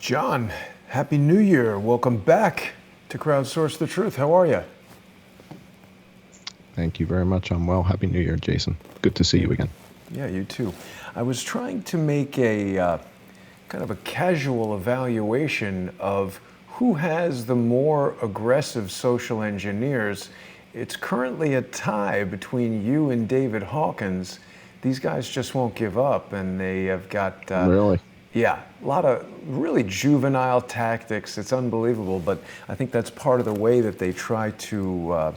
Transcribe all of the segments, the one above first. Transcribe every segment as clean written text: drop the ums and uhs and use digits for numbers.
John, Happy New Year. Welcome back to Crowdsource the Truth. How are you? Thank you very much. I'm well. Happy New Year, Jason. Good to see you again. Yeah, you too. I was trying to make a kind of a casual evaluation of who has the more aggressive social engineers. It's currently a tie between you and David Hawkins. These guys just won't give up, and they have got... Really? Yeah, a lot of really juvenile tactics. It's unbelievable, but I think that's part of the way that they try to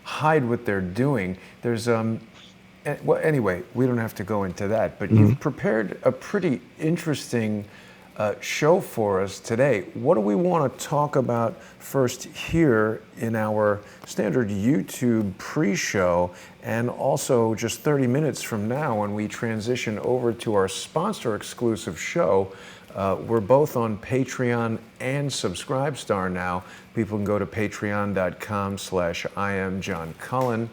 hide what they're doing. There's, well, anyway, we don't have to go into that, but you've prepared a pretty interesting show for us today. What do we want to talk about first here in our standard YouTube pre-show, and also just 30 minutes from now when we transition over to our sponsor-exclusive show? We're both on Patreon and Subscribestar now. People can go to patreon.com/IamJohnCullen,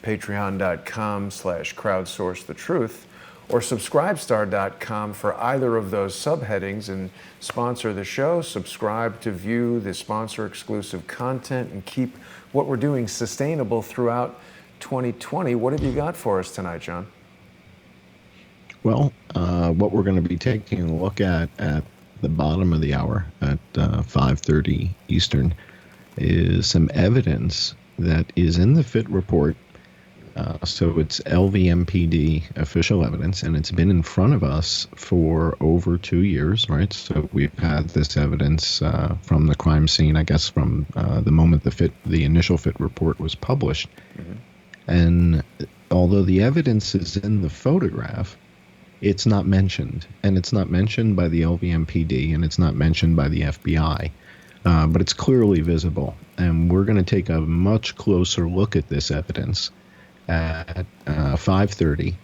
patreon.com/crowdsourcethetruth, or subscribestar.com for either of those subheadings and sponsor the show, subscribe to view the sponsor-exclusive content, and keep what we're doing sustainable throughout 2020. What have you got for us tonight, John? Well, what we're going to be taking a look at the bottom of the hour at 5:30 Eastern is some evidence that is in the FIT report. So it's LVMPD official evidence, and it's been in front of us for over 2 years, right? So we've had this evidence from the crime scene, I guess, from the moment the initial FIT report was published. And although the evidence is in the photograph, it's not mentioned. And it's not mentioned by the LVMPD, and it's not mentioned by the FBI. But it's clearly visible. And we're going to take a much closer look at this evidence at 5:30,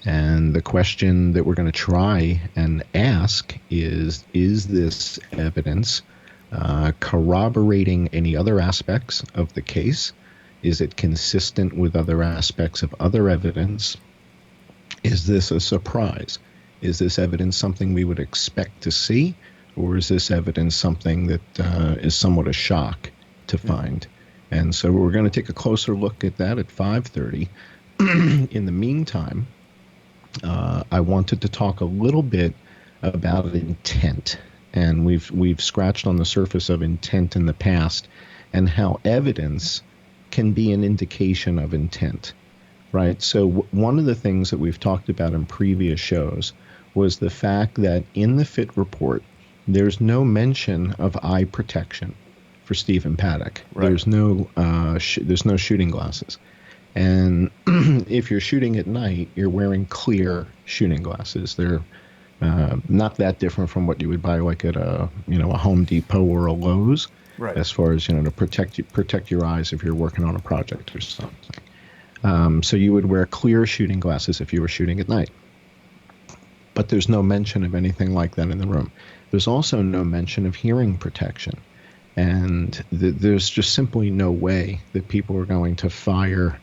and the question that we're going to try and ask is this evidence corroborating any other aspects of the case? Is it consistent with other aspects of other evidence? Is this a surprise? Is this evidence something we would expect to see, or is this evidence something that is somewhat a shock to find? And so we're going to take a closer look at that at 5:30. In the meantime, I wanted to talk a little bit about intent. And we've scratched on the surface of intent in the past, and how evidence can be an indication of intent, right? So one of the things that we've talked about in previous shows was the fact that in the FIT report, there's no mention of eye protection for Stephen Paddock. Right. There's no shooting glasses, and if you're shooting at night, you're wearing clear shooting glasses. They're not that different from what you would buy like at a Home Depot or a Lowe's, right, as far as to protect your eyes if you're working on a project or something. So you would wear clear shooting glasses if you were shooting at night. But there's no mention of anything like that in the room. There's also no mention of hearing protection. And there's just simply no way that people are going to fire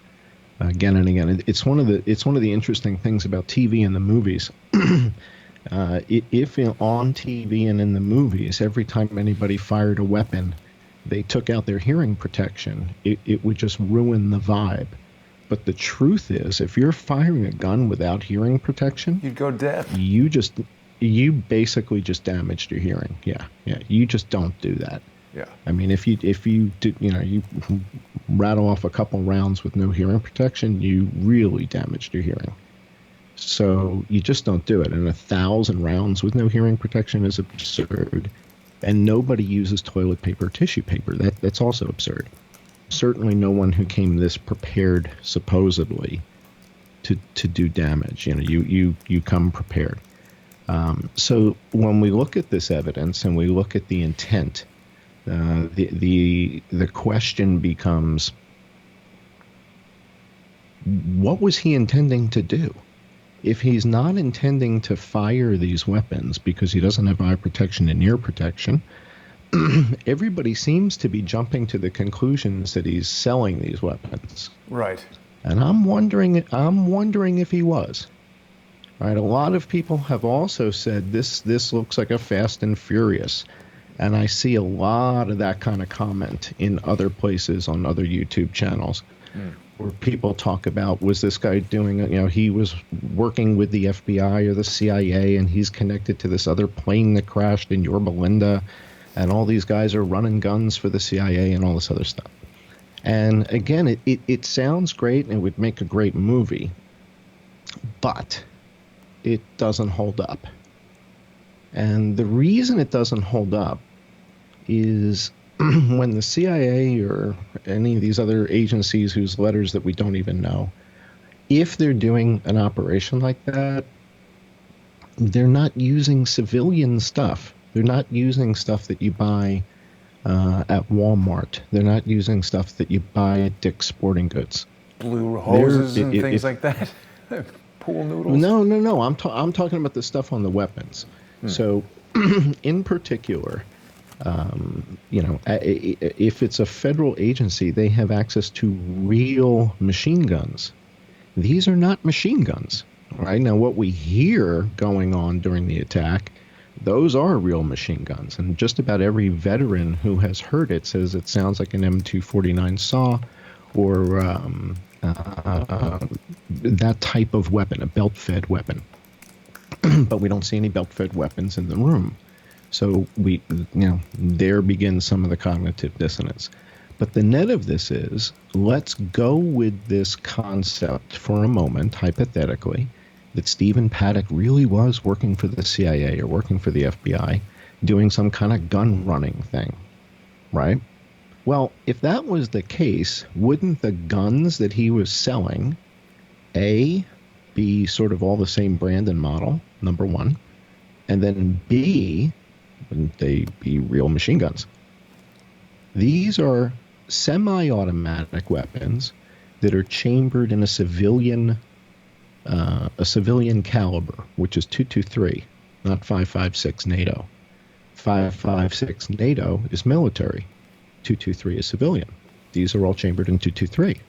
again and again. It's one of the interesting things about TV and the movies. If on TV and in the movies, every time anybody fired a weapon, they took out their hearing protection, it would just ruin the vibe. But the truth is, if you're firing a gun without hearing protection, you'd go deaf. You basically just damaged your hearing. Yeah. You just don't do that. Yeah. I mean, if you do, you rattle off a couple rounds with no hearing protection, you really damaged your hearing. So you just don't do it. And 1,000 rounds with no hearing protection is absurd. And nobody uses toilet paper or tissue paper. That's also absurd. Certainly no one who came this prepared, supposedly, to do damage. You come prepared. So when we look at this evidence and we look at the intent, the question becomes, what was he intending to do? If he's not intending to fire these weapons because he doesn't have eye protection and ear protection, everybody seems to be jumping to the conclusions that he's selling these weapons. Right. And I'm wondering if he was. Right? A lot of people have also said this looks like a Fast and Furious. And I see a lot of that kind of comment in other places on other YouTube channels where people talk about, was this guy doing, he was working with the FBI or the CIA and he's connected to this other plane that crashed in Yorba Linda, and all these guys are running guns for the CIA and all this other stuff. And again, it sounds great and it would make a great movie, but it doesn't hold up. And the reason it doesn't hold up is when the CIA or any of these other agencies whose letters that we don't even know, if they're doing an operation like that, they're not using civilian stuff. They're not using stuff that you buy at Walmart. They're not using stuff that you buy at Dick's Sporting Goods. Blue hoses and things like that? Pool noodles? No. I'm talking about the stuff on the weapons. So, in particular, if it's a federal agency, they have access to real machine guns. These are not machine guns, right? Now, what we hear going on during the attack, those are real machine guns. And just about every veteran who has heard it says it sounds like an M249 SAW or that type of weapon, a belt-fed weapon. But we don't see any belt-fed weapons in the room. So there begins some of the cognitive dissonance. But the net of this is, let's go with this concept for a moment, hypothetically, that Stephen Paddock really was working for the CIA or working for the FBI, doing some kind of gun running thing, right? Well, if that was the case, wouldn't the guns that he was selling, A, be sort of all the same brand and model, number one, and then B, wouldn't they be real machine guns? These are semi-automatic weapons that are chambered in a civilian caliber, which is 223, not 5.56 NATO. 5.56 NATO is military. 223 is civilian. These are all chambered in 223.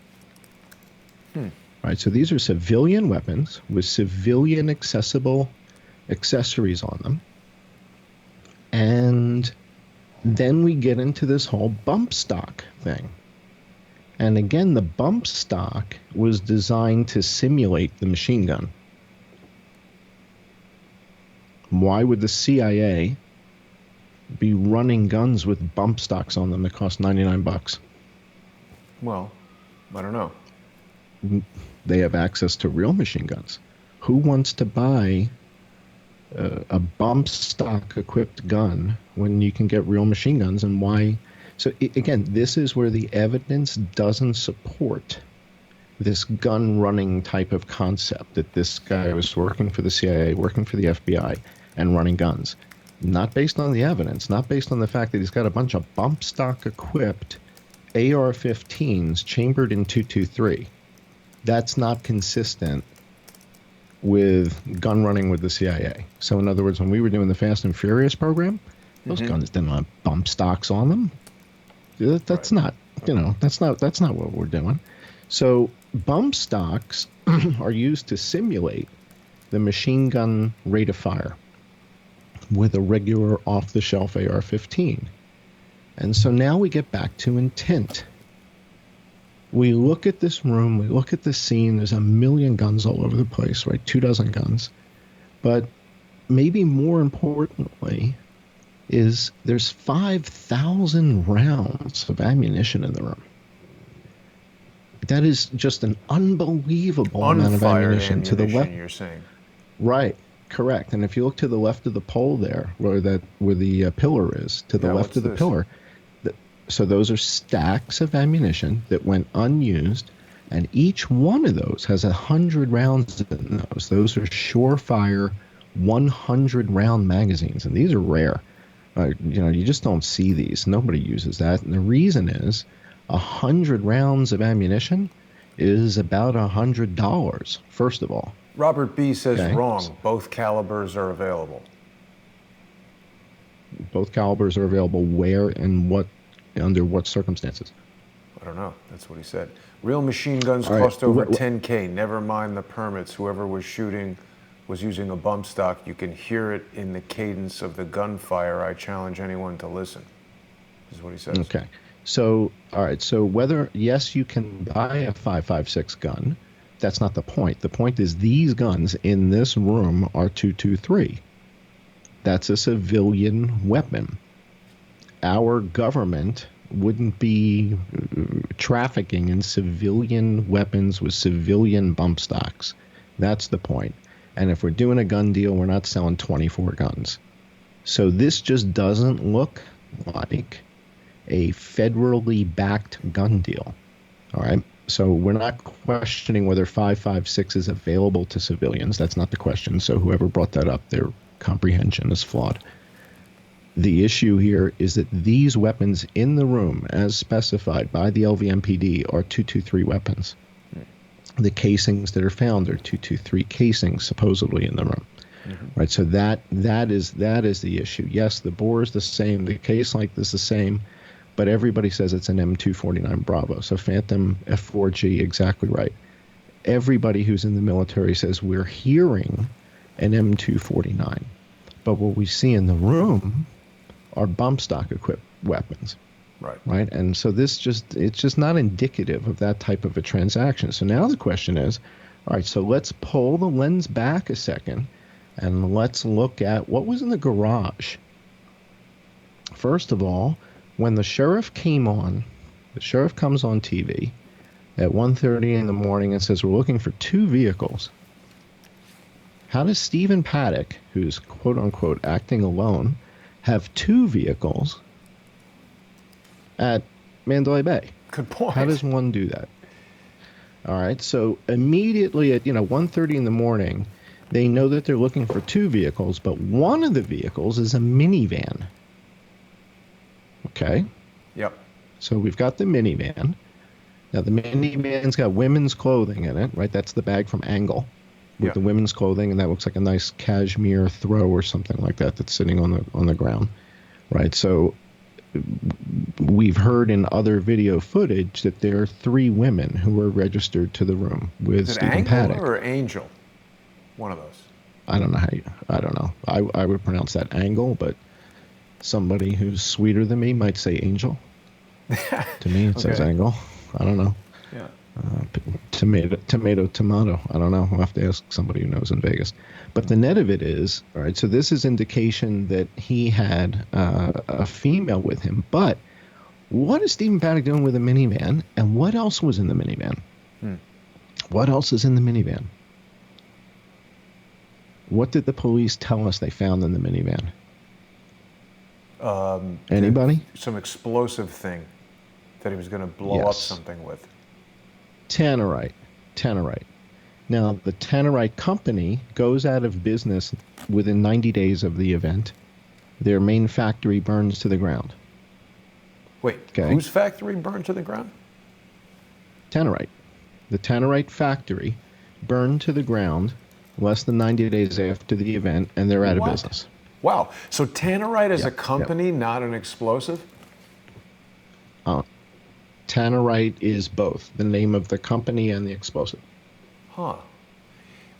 Right, so these are civilian weapons with civilian accessible accessories on them. And then we get into this whole bump stock thing. And again, the bump stock was designed to simulate the machine gun. Why would the CIA be running guns with bump stocks on them that cost $99? Well, I don't know. They have access to real machine guns. Who wants to buy a bump stock equipped gun when you can get real machine guns, and why? So again, this is where the evidence doesn't support this gun running type of concept that this guy was working for the CIA, working for the FBI, and running guns. Not based on the evidence, not based on the fact that he's got a bunch of bump stock equipped AR-15s chambered in 223. That's not consistent with gun running with the CIA. So in other words, when we were doing the Fast and Furious program, those guns didn't have bump stocks on them. That's not what we're doing. So bump stocks are used to simulate the machine gun rate of fire with a regular off-the-shelf AR-15. And so now we get back to intent. We look at this room, we look at the scene, there's a million guns all over the place, right? 24 guns. But maybe more importantly is there's 5,000 rounds of ammunition in the room. That is just an unbelievable amount of ammunition to the left. You're saying. Right, correct. And if you look to the left of the pole there, where the pillar is, to the left of the pillar, so those are stacks of ammunition that went unused, and each one of those has 100 rounds in those. Those are surefire 100-round magazines, and these are rare. You just don't see these. Nobody uses that, and the reason is 100 rounds of ammunition is about $100. First of all, Robert B. says wrong. Both calibers are available. Both calibers are available where and what? Under what circumstances? I don't know. That's what he said. Real machine guns cost over $10K. Never mind the permits. Whoever was shooting was using a bump stock. You can hear it in the cadence of the gunfire. I challenge anyone to listen, is what he says. Okay. So, all right. So whether, yes, you can buy a 5.56 gun, that's not the point. The point is these guns in this room are 223. That's a civilian weapon. Our government wouldn't be trafficking in civilian weapons with civilian bump stocks. That's the point. And if we're doing a gun deal, we're not selling 24 guns. So this just doesn't look like a federally backed gun deal. All right. So we're not questioning whether 5.56 is available to civilians. That's not the question. So whoever brought that up, their comprehension is flawed. The issue here is that these weapons in the room, as specified by the LVMPD, are 223 weapons. The casings that are found are 223 casings supposedly in the room. Right, so that is the issue. Yes, the bore is the same, the case length is the same, but everybody says it's an M249 Bravo. So Phantom F4G, exactly right. Everybody who's in the military says we're hearing an M249, but what we see in the room are bump stock equipped weapons. Right. And so it's just not indicative of that type of a transaction. So now the question is, all right, so let's pull the lens back a second and let's look at what was in the garage. First of all, when the sheriff comes on TV at 1:30 in the morning and says we're looking for 2 vehicles. How does Stephen Paddock, who's quote unquote acting alone, have 2 vehicles at Mandalay Bay? Good point. How does one do that? All right, so immediately at 1:30 in the morning, they know that they're looking for 2 vehicles, but one of the vehicles is a minivan. Okay? Yep. So we've got the minivan. Now the minivan's got women's clothing in it, right? That's the bag from Angle with the women's clothing, and that looks like a nice cashmere throw or something like that that's sitting on the ground, right? So we've heard in other video footage that there are 3 women who were registered to the room with Stephen Paddock. Angle or Angel? One of those. I don't know I don't know. I would pronounce that Angle, but somebody who's sweeter than me might say Angel. To me, it says Angle. I don't know. Yeah. Tomato. I don't know. We'll have to ask somebody who knows in Vegas. But the net of it is, all right, so this is indication that he had a female with him. But what is Stephen Paddock doing with a minivan? And what else was in the minivan? What else is in the minivan? What did the police tell us they found in the minivan? Anybody? Some explosive thing that he was going to blow up something with. Tannerite. Now, the Tannerite company goes out of business within 90 days of the event. Their main factory burns to the ground. Wait, whose factory burned to the ground? Tannerite. The Tannerite factory burned to the ground less than 90 days after the event, and they're out of business. Wow. So Tannerite is a company, not an explosive? Tannerite is both the name of the company and the explosive. Huh.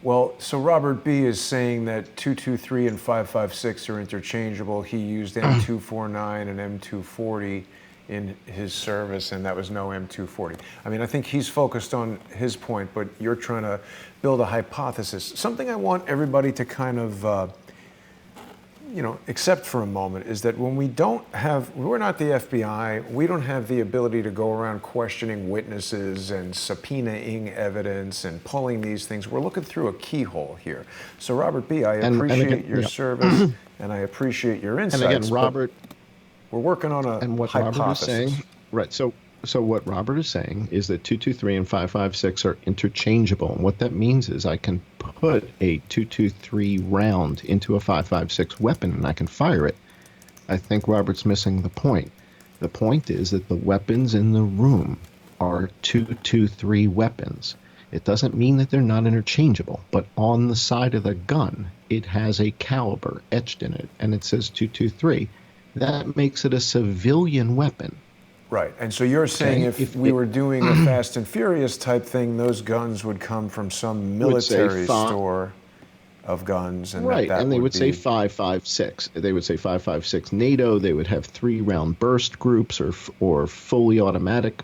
Well, so Robert B. is saying that 223 and 5.56 are interchangeable. He used M249 and M240 in his service, and that was no M240. I mean, I think he's focused on his point, but you're trying to build a hypothesis. Something I want everybody to kind of accept for a moment is that when we're not the FBI, we don't have the ability to go around questioning witnesses and subpoenaing evidence and pulling these things. We're looking through a keyhole here. So Robert B., I appreciate your service and I appreciate your insights. And again, Robert, we're working on a hypothesis. Robert is saying, right, so what Robert is saying is that 223 and 5.56 are interchangeable. And what that means is I can put a 223 round into a 5.56 weapon and I can fire it. I think Robert's missing the point. The point is that the weapons in the room are 223 weapons. It doesn't mean that they're not interchangeable, but on the side of the gun, it has a caliber etched in it, and it says 223. That makes it a civilian weapon. Right, and so you're saying if we were doing a Fast and Furious type thing, those guns would come from some military store. of guns, and Right, that and they would would say be 5.56. They would say 5.56 NATO. They would have 3-round burst groups or fully automatic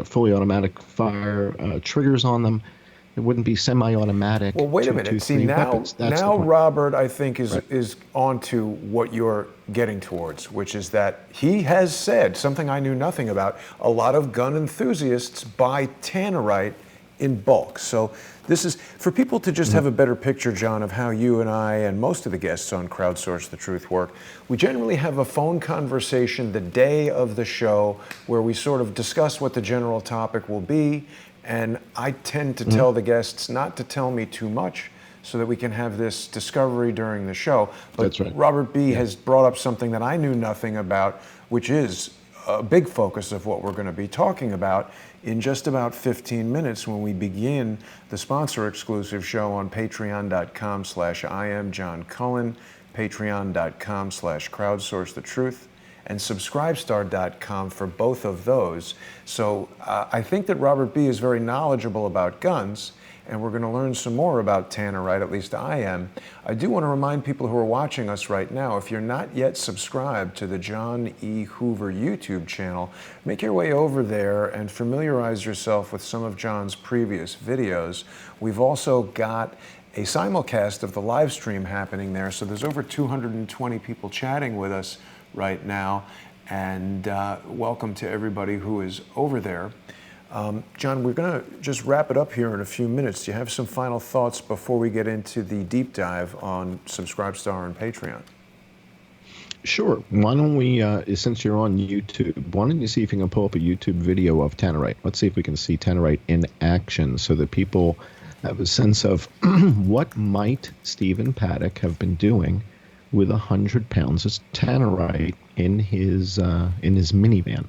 fully automatic fire triggers on them. It wouldn't be semi-automatic Well, wait a minute. See, 223 now, weapons. That's the now point. Robert, I think, is Right. is on to what you're getting towards, which is that he has said something I knew nothing about. A lot of gun enthusiasts buy tannerite in bulk. So this is for people to just have a better picture, John, of how you and I and most of the guests on Crowdsource the Truth work. We generally have a phone conversation the day of the show where we sort of discuss what the general topic will be. And I tend to tell the guests not to tell me too much so that we can have this discovery during the show. But That's right. Robert B. has brought up something that I knew nothing about, which is a big focus of what we're going to be talking about in just about 15 minutes when we begin the sponsor exclusive show on patreon.com/IamJohnCullen, patreon.com/crowdsourcethetruth, and subscribestar.com for both of those. So I think that Robert B. is very knowledgeable about guns, and we're going to learn some more about tannerite, at least I am. I do want to remind people who are watching us right now, if you're not yet subscribed to the John E. Hoover YouTube channel, make your way over there and familiarize yourself with some of John's previous videos. We've also got a simulcast of the live stream happening there, so there's over 220 people chatting with us right now, and welcome to everybody who is over there. John, we're going to just wrap it up here in a few minutes. Do you have some final thoughts before we get into the deep dive on Subscribestar and Patreon? Sure. Why don't we, since you're on YouTube, why don't you see if you can pull up a YouTube video of tannerite? Let's see if we can see tannerite in action so that people have a sense of what might Stephen Paddock have been doing with 100 pounds of tannerite in his minivan.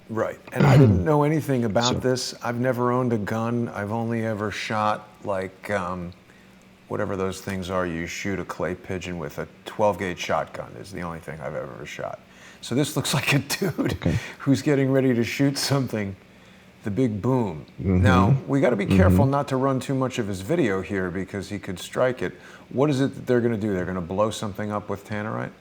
Right. And I didn't know anything about this. I've never owned a gun. I've only ever shot like whatever those things are you shoot a clay pigeon with. A 12-gauge shotgun is the only thing I've ever shot. So this looks like a dude who's getting ready to shoot something, the big boom. Now, we got to be careful not to run too much of his video here because he could strike it. What is it that they're going to do? They're going to blow something up with tannerite?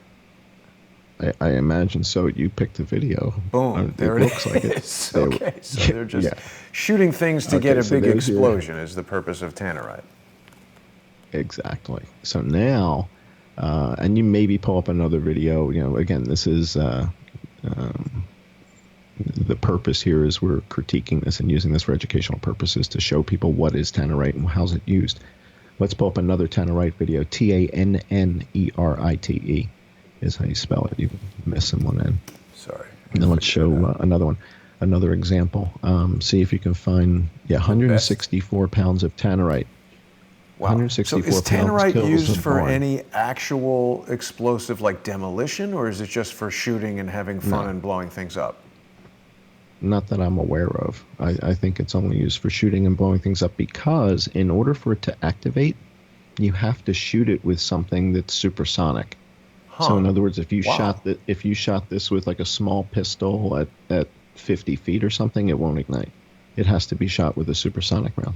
I imagine so. You picked the video. Boom. There it looks like it. Okay, so they're just shooting things to get a big explosion is the purpose of tannerite. Exactly. So now, and you maybe pull up another video. You know, again, this is the purpose here is we're critiquing this and using this for educational purposes to show people what is tannerite and how's it used. Let's pull up another tannerite video. Tannerite is how you spell it. You missing one in. Sorry. And then let's show another one, another example. See if you can find 164 pounds of tannerite. Wow. 164 so is tannerite pounds used for any actual explosive like demolition, or is it just for shooting and having fun and blowing things up? Not that I'm aware of. I think it's only used for shooting and blowing things up because in order for it to activate, you have to shoot it with something that's supersonic. So in other words, if you shot this with like a small pistol at 50 feet or something, it won't ignite. It has to be shot with a supersonic round.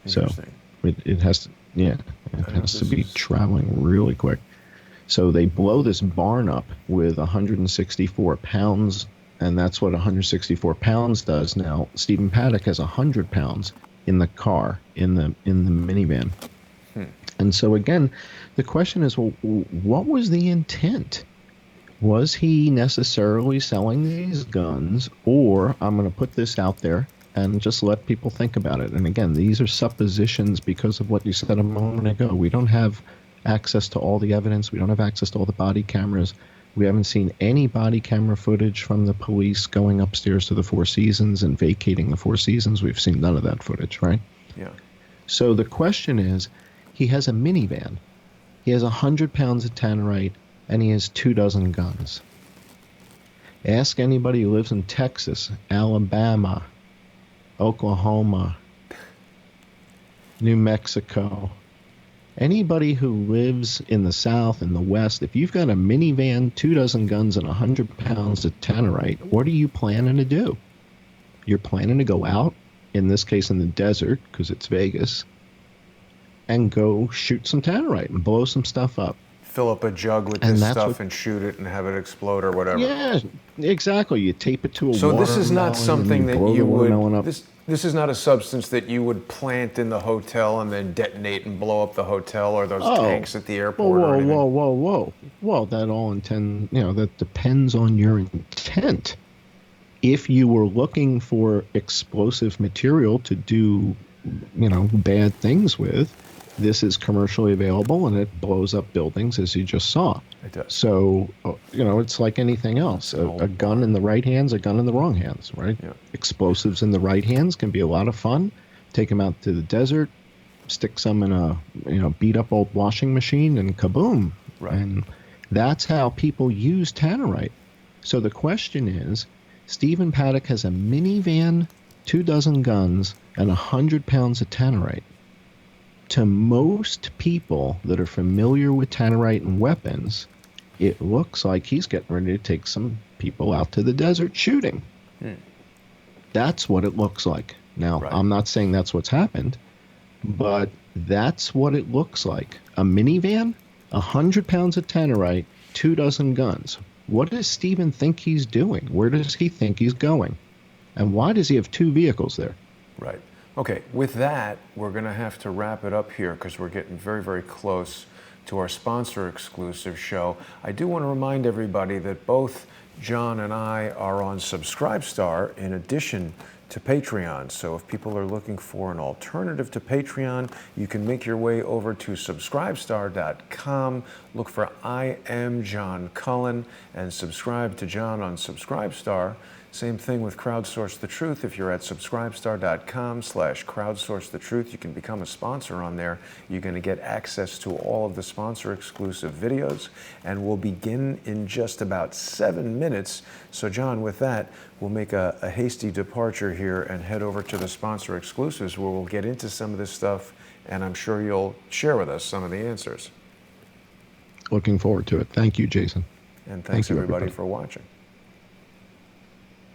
So it has to be traveling really quick. So they blow this barn up with 164 pounds, and that's what 164 pounds does. Now, Stephen Paddock has 100 pounds in the car, in the minivan. And so again, the question is, well, what was the intent? Was he necessarily selling these guns, or I'm going to put this out there and just let people think about it. And again, these are suppositions because of what you said a moment ago. We don't have access to all the evidence. We don't have access to all the body cameras. We haven't seen any body camera footage from the police going upstairs to the Four Seasons and vacating the Four Seasons. We've seen none of that footage, right? Yeah. So the question is, he has a minivan. He has 100 pounds of tannerite, and he has 24 guns. Ask anybody who lives in Texas, Alabama, Oklahoma, New Mexico, anybody who lives in the South and the West, if you've got a minivan, 24 guns, and 100 pounds of tannerite, what are you planning to do? You're planning to go out, in this case in the desert, because it's Vegas, and go shoot some tannerite and blow some stuff up. Fill up a jug with And this that's stuff what, and shoot it and have it explode or whatever. yeah, exactly. You tape it to a So this is not watermelon and you something that blow the you watermelon would, up. this is not a substance that you would plant in the hotel and then detonate and blow up the hotel or those Oh, tanks at the whoa, airport or whoa, anything. whoa, whoa, whoa. Well, that all intend, that depends on your intent. If you were looking for explosive material to do, bad things with, this is commercially available and it blows up buildings, as you just saw. It does. So, it's like anything else. A gun in the right hands, a gun in the wrong hands, right? Yeah. Explosives in the right hands can be a lot of fun. Take them out to the desert, stick some in a, beat up old washing machine, and kaboom. Right. And that's how people use tannerite. So the question is, Stephen Paddock has a minivan, 24 guns, and 100 pounds of tannerite. To most people that are familiar with tannerite and weapons, it looks like he's getting ready to take some people out to the desert shooting. That's what it looks like. Now, Right. I'm not saying that's what's happened, but that's what it looks like. A minivan, 100 pounds of tannerite, 24 guns. What does Stephen think he's doing? Where does he think he's going? And why does he have 2 vehicles there? Right. Okay, with that, we're going to have to wrap it up here because we're getting very, very close to our sponsor exclusive show. I do want to remind everybody that both John and I are on Subscribestar in addition to Patreon. So if people are looking for an alternative to Patreon, you can make your way over to subscribestar.com, look for I Am John Cullen, and subscribe to John on Subscribestar. Same thing with Crowdsource the Truth. If you're at subscribestar.com/crowdsource the truth, you can become a sponsor on there. You're going to get access to all of the sponsor exclusive videos, and we'll begin in just about 7 minutes. So John, with that, we'll make a hasty departure here and head over to the sponsor exclusives where we'll get into some of this stuff, and I'm sure you'll share with us some of the answers. Looking forward to it. Thank you, Jason. And thanks Thank you, everybody everybody. for watching.